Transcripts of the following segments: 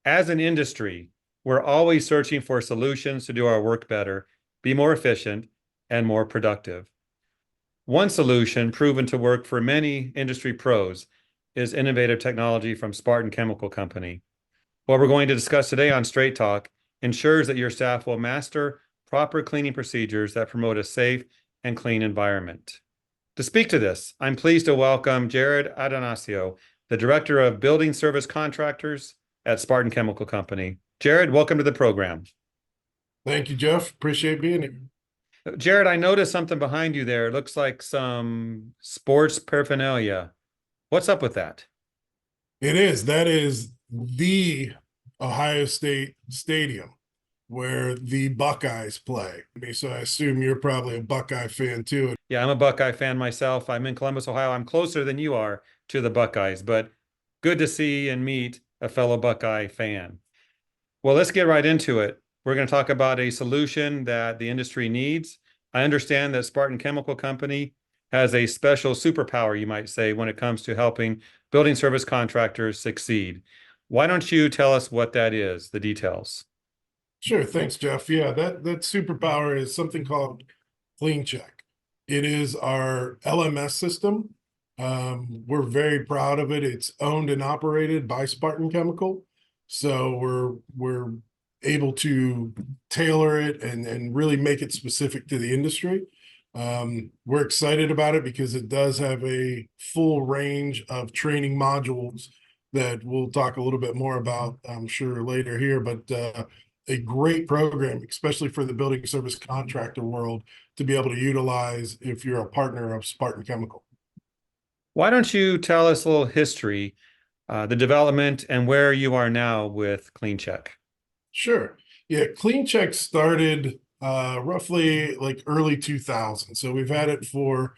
As an industry, we're always searching for solutions to do our work better, be more efficient, and more productive. One solution proven to work for many industry pros is innovative technology from Spartan Chemical Company. What we're going to discuss today on Straight Talk ensures that your staff will master proper cleaning procedures that promote a safe and clean environment. To speak to this, I'm pleased to welcome Jared Adonasio, the Director of Building Service Contractors at Spartan Chemical Company. Jared, welcome to the program. Thank you, Jeff. Appreciate being here. Jared, I noticed something behind you there. It looks like some sports paraphernalia. What's up with that? That is the Ohio State Stadium where the Buckeyes play. So I assume you're probably a Buckeye fan too. Yeah, I'm a Buckeye fan myself. I'm in Columbus, Ohio. I'm closer than you are to the Buckeyes, but good to see and meet a fellow Buckeye fan. Well, let's get right into it. We're going to talk about a solution that the industry needs. I understand that Spartan Chemical Company has a special superpower, you might say, when it comes to helping building service contractors succeed. Why don't you tell us what that is, the details? Sure. Thanks, Jeff. Yeah, that superpower is something called CleanCheck. It is our LMS system. We're very proud of it. It's owned and operated by Spartan Chemical. So we're able to tailor it and really make it specific to the industry. We're excited about it because it does have a full range of training modules that we'll talk a little bit more about, I'm sure, later here, but a great program, especially for the building service contractor world, to be able to utilize if you're a partner of Spartan Chemical. Why don't you tell us a little history, the development, and where you are now with CleanCheck? Sure. Yeah, CleanCheck started roughly like early 2000. So we've had it for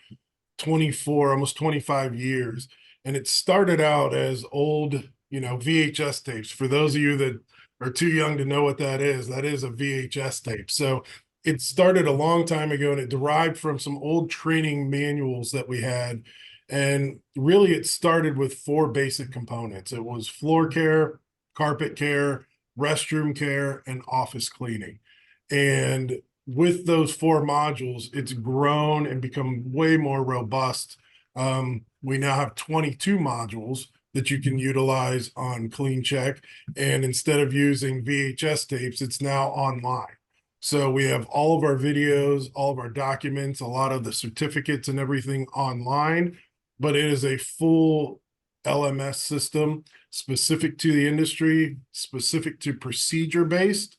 24, almost 25 years. And it started out as old, VHS tapes. For those of you that are too young to know what that is a VHS tape. So it started a long time ago and it derived from some old training manuals that we had. And really it started with four basic components. It was floor care, carpet care, restroom care, and office cleaning. And with those four modules, it's grown and become way more robust. We now have 22 modules that you can utilize on CleanCheck. And instead of using VHS tapes, it's now online. So we have all of our videos, all of our documents, a lot of the certificates and everything online, but it is a full LMS system specific to the industry, specific to procedure-based.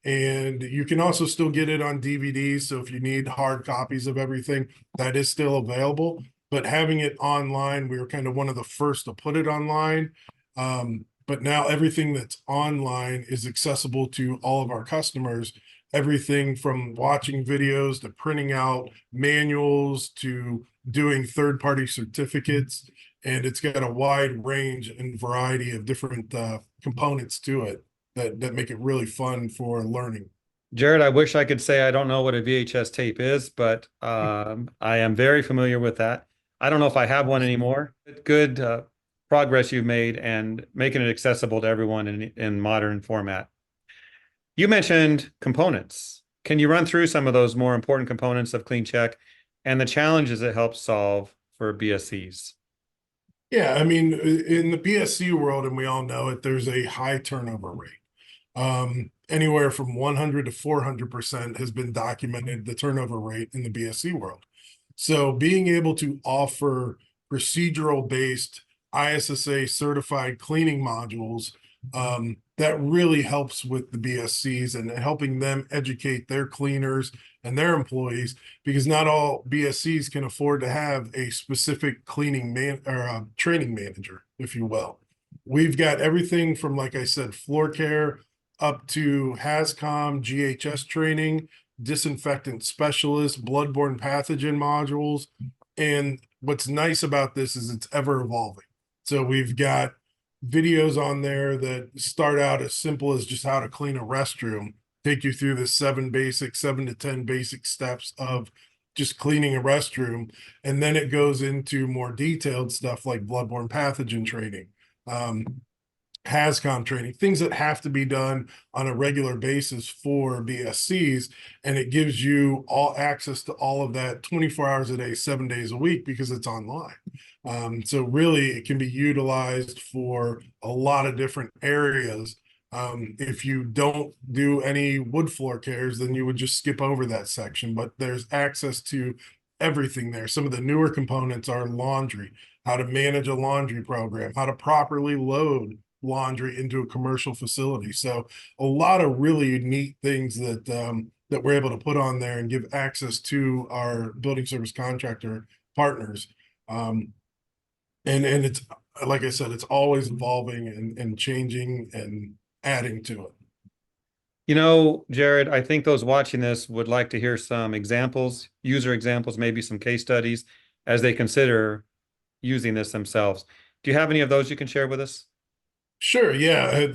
And you can also still get it on DVD. So if you need hard copies of everything, that is still available. But having it online, we were kind of one of the first to put it online. But now everything that's online is accessible to all of our customers. Everything from watching videos to printing out manuals to doing third-party certificates. And it's got a wide range and variety of different components to it that make it really fun for learning. Jared, I wish I could say I don't know what a VHS tape is, but I am very familiar with that. I don't know if I have one anymore. Good progress you've made and making it accessible to everyone in modern format. You mentioned components. Can you run through some of those more important components of CleanCheck and the challenges it helps solve for BSCs? Yeah, I mean, in the BSC world, and we all know it, there's a high turnover rate. Anywhere from 100 to 400% has been documented, the turnover rate in the BSC world. So being able to offer procedural-based ISSA certified cleaning modules, that really helps with the BSCs and helping them educate their cleaners and their employees, because not all BSCs can afford to have a specific cleaning training manager, if you will. We've got everything from, like I said, floor care up to HAZCOM, GHS training, disinfectant specialist, bloodborne pathogen modules. And what's nice about this is it's ever evolving. So we've got videos on there that start out as simple as just how to clean a restroom, take you through the 7 to 10 basic steps of just cleaning a restroom. And then it goes into more detailed stuff like bloodborne pathogen training. HAZCOM training, things that have to be done on a regular basis for BSCs. And it gives you all access to all of that 24 hours a day, 7 days a week, because it's online. So really it can be utilized for a lot of different areas. If you don't do any wood floor cares, then you would just skip over that section, but there's access to everything there. Some of the newer components are laundry, how to manage a laundry program, how to properly load laundry into a commercial facility. So a lot of really neat things that we're able to put on there and give access to our building service contractor partners. And it's, like I said, it's always evolving and changing and adding to it. You know, Jared, I think those watching this would like to hear some examples, user examples, maybe some case studies as they consider using this themselves. Do you have any of those you can share with us? Sure. Yeah. A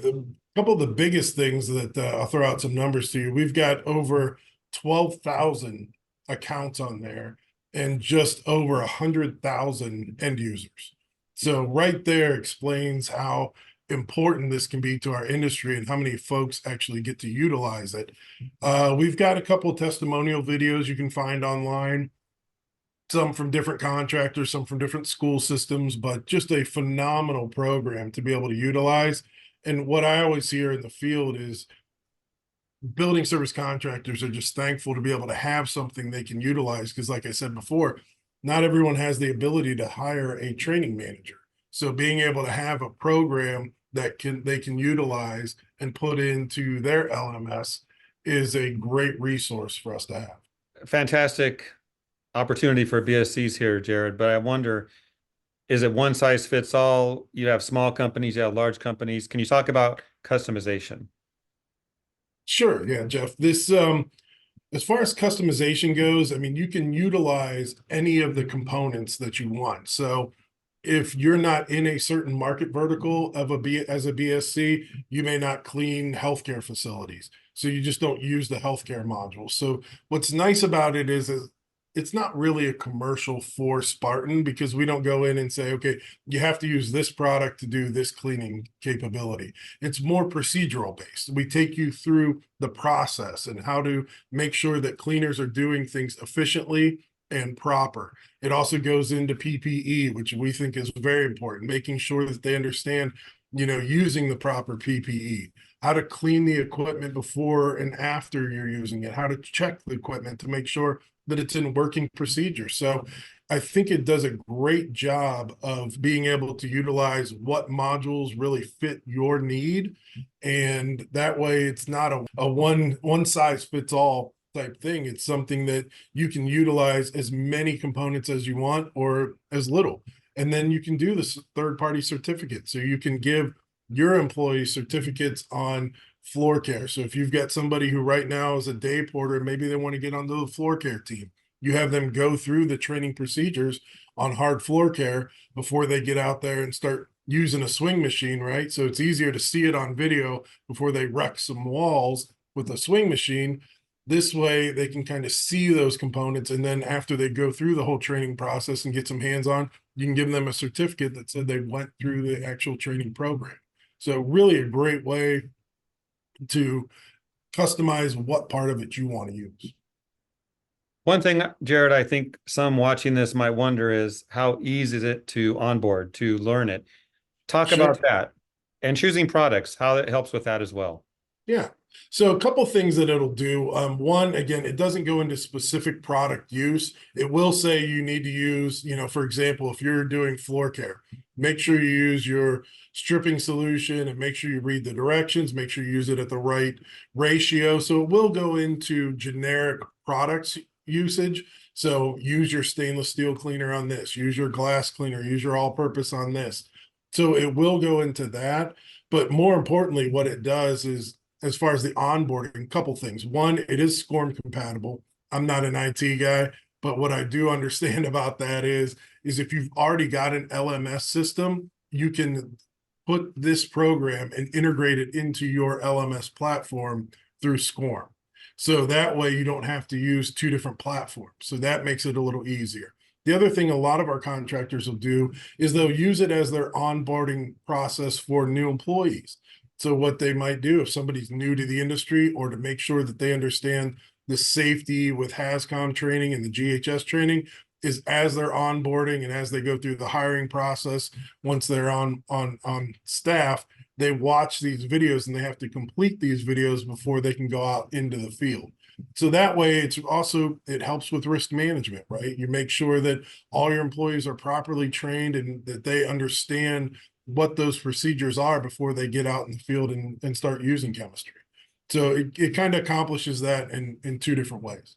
couple of the biggest things that I'll throw out some numbers to you. We've got over 12,000 accounts on there and just over 100,000 end users. So right there explains how important this can be to our industry and how many folks actually get to utilize it. We've got a couple of testimonial videos you can find online, some from different contractors, some from different school systems, but just a phenomenal program to be able to utilize. And what I always hear in the field is building service contractors are just thankful to be able to have something they can utilize. Because like I said before, not everyone has the ability to hire a training manager. So being able to have a program that they can utilize and put into their LMS is a great resource for us to have. Fantastic opportunity for BSCs here, Jared, but I wonder, is it one size fits all? You have small companies, you have large companies. Can you talk about customization? Sure, yeah, Jeff. This as far as customization goes, I mean, you can utilize any of the components that you want. So if you're not in a certain market vertical of as a BSC, you may not clean healthcare facilities. So you just don't use the healthcare module. So what's nice about it is it's not really a commercial for Spartan, because we don't go in and say, okay, you have to use this product to do this cleaning capability. It's more procedural based. We take you through the process and how to make sure that cleaners are doing things efficiently and proper. It also goes into PPE, which we think is very important, making sure that they understand, using the proper PPE, how to clean the equipment before and after you're using it, how to check the equipment to make sure that it's in working procedure. So I think it does a great job of being able to utilize what modules really fit your need. And that way it's not a one size fits all type thing. It's something that you can utilize as many components as you want or as little. And then you can do this third-party certificate. So you can give your employees certificates on floor care. So if you've got somebody who right now is a day porter, maybe they want to get onto the floor care team, you have them go through the training procedures on hard floor care before they get out there and start using a swing machine, right? So it's easier to see it on video before they wreck some walls with a swing machine. This way they can kind of see those components. And then after they go through the whole training process and get some hands-on, you can give them a certificate that said they went through the actual training program. So really a great way to customize what part of it you want to use. One thing, Jared, I think some watching this might wonder is how easy is it to onboard, to learn it? Talk Sure. about that. And choosing products, how it helps with that as well. Yeah. So a couple things that it'll do. One, again, it doesn't go into specific product use. It will say you need to use, for example, if you're doing floor care, make sure you use your stripping solution and make sure you read the directions, make sure you use it at the right ratio. So it will go into generic products usage. So use your stainless steel cleaner on this, use your glass cleaner, use your all-purpose on this. So it will go into that. But more importantly, what it does is, as far as the onboarding, a couple things. One, it is SCORM compatible. I'm not an IT guy, but what I do understand about that is if you've already got an LMS system, you can put this program and integrate it into your LMS platform through SCORM. So that way you don't have to use two different platforms. So that makes it a little easier. The other thing a lot of our contractors will do is they'll use it as their onboarding process for new employees. So what they might do if somebody's new to the industry, or to make sure that they understand the safety with HAZCOM training and the GHS training, is as they're onboarding and as they go through the hiring process, once they're on staff, they watch these videos and they have to complete these videos before they can go out into the field. So that way it helps with risk management, right? You make sure that all your employees are properly trained and that they understand what those procedures are before they get out in the field and start using chemistry. So it kind of accomplishes that in two different ways.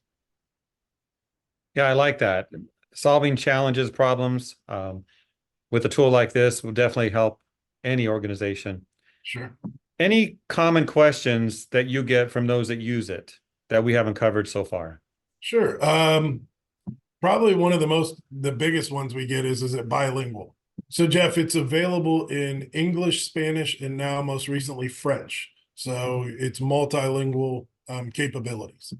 Yeah, I like that. Solving challenges, problems with a tool like this will definitely help any organization. Sure. Any common questions that you get from those that use it that we haven't covered so far? Sure. Probably one of the biggest ones we get is it bilingual? So Jeff, it's available in English, Spanish, and now most recently French. So it's multilingual capabilities.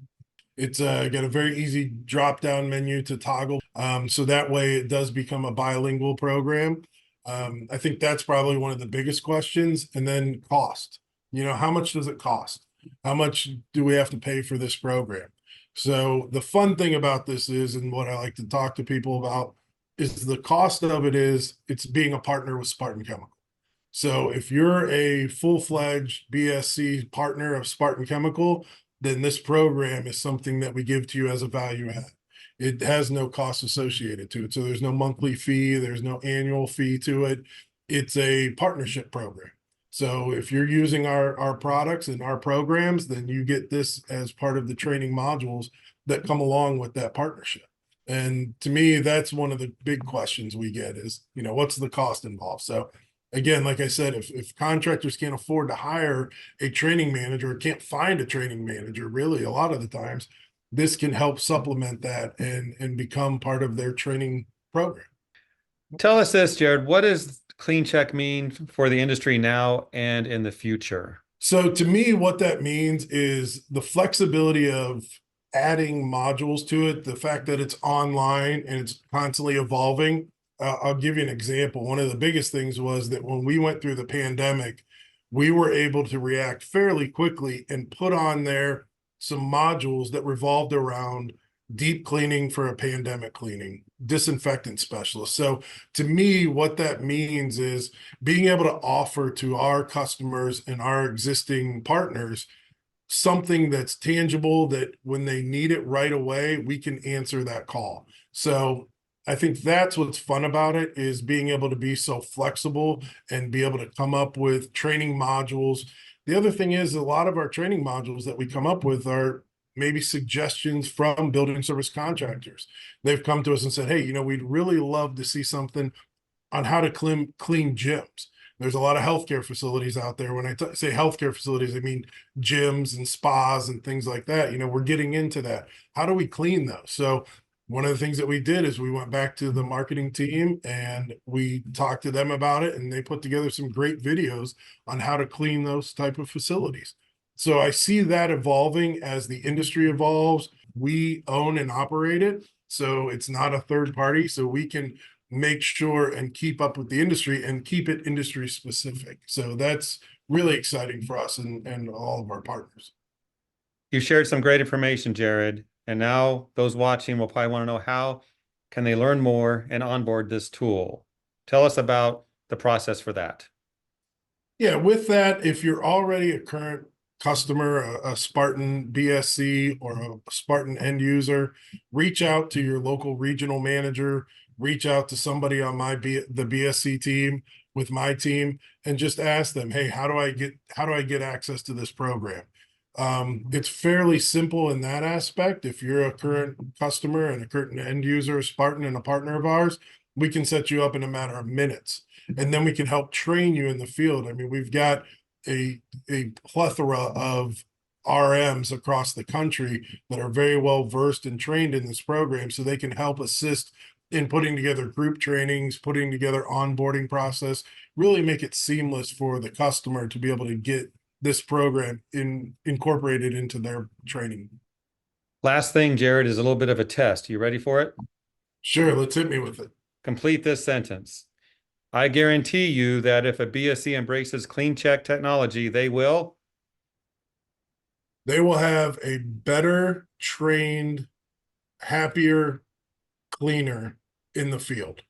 It's got a very easy drop-down menu to toggle. So that way it does become a bilingual program. I think that's probably one of the biggest questions. And then cost. How much does it cost? How much do we have to pay for this program? So the fun thing about this is, and what I like to talk to people about, is the cost of it's being a partner with Spartan Chemical. So if you're a full-fledged BSC partner of Spartan Chemical, then this program is something that we give to you as a value add. It has no cost associated to it. So there's no monthly fee, there's no annual fee to it. It's a partnership program. So if you're using our products and our programs, then you get this as part of the training modules that come along with that partnership. And to me, that's one of the big questions we get is, what's the cost involved? So again, like I said, if contractors can't afford to hire a training manager, or can't find a training manager, really, a lot of the times, this can help supplement that and become part of their training program. Tell us this, Jared. What does CleanCheck mean for the industry now and in the future? So to me, what that means is the flexibility of adding modules to it, the fact that it's online and it's constantly evolving. I'll give you an example. One of the biggest things was that when we went through the pandemic, we were able to react fairly quickly and put on there some modules that revolved around deep cleaning for a pandemic cleaning, disinfectant specialist. So to me, what that means is being able to offer to our customers and our existing partners something that's tangible, that when they need it right away, we can answer that call. So I think that's what's fun about it, is being able to be so flexible and be able to come up with training modules. The other thing is, a lot of our training modules that we come up with are maybe suggestions from building service contractors. They've come to us and said, hey, we'd really love to see something on how to clean gyms. There's a lot of healthcare facilities out there. When I say healthcare facilities, I mean gyms and spas and things like that. We're getting into that. How do we clean those? So one of the things that we did is we went back to the marketing team and we talked to them about it, and they put together some great videos on how to clean those type of facilities. So I see that evolving as the industry evolves. We own and operate it, so it's not a third party. So we can make sure and keep up with the industry and keep it industry specific. So that's really exciting for us and all of our partners. You shared some great information, Jared. And now those watching will probably want to know, how can they learn more and onboard this tool? Tell us about the process for that. Yeah, with that, if you're already a current customer, a Spartan BSC or a Spartan end user, reach out to your local regional manager, reach out to somebody on the BSC team with my team, and just ask them, hey, how do I get access to this program? It's fairly simple in that aspect. If you're a current customer and a current end user, Spartan, and a partner of ours, we can set you up in a matter of minutes, and then we can help train you in the field. I mean, we've got a plethora of RMs across the country that are very well versed and trained in this program, so they can help assist in putting together group trainings, putting together onboarding process, really make it seamless for the customer to be able to get this program incorporated into their training. Last thing, Jared, is a little bit of a test. You ready for it? Sure, let's hit me with it. Complete this sentence. I guarantee you that if a BSC embraces CleanCheck technology, they will. They will have a better trained, happier cleaner in the field.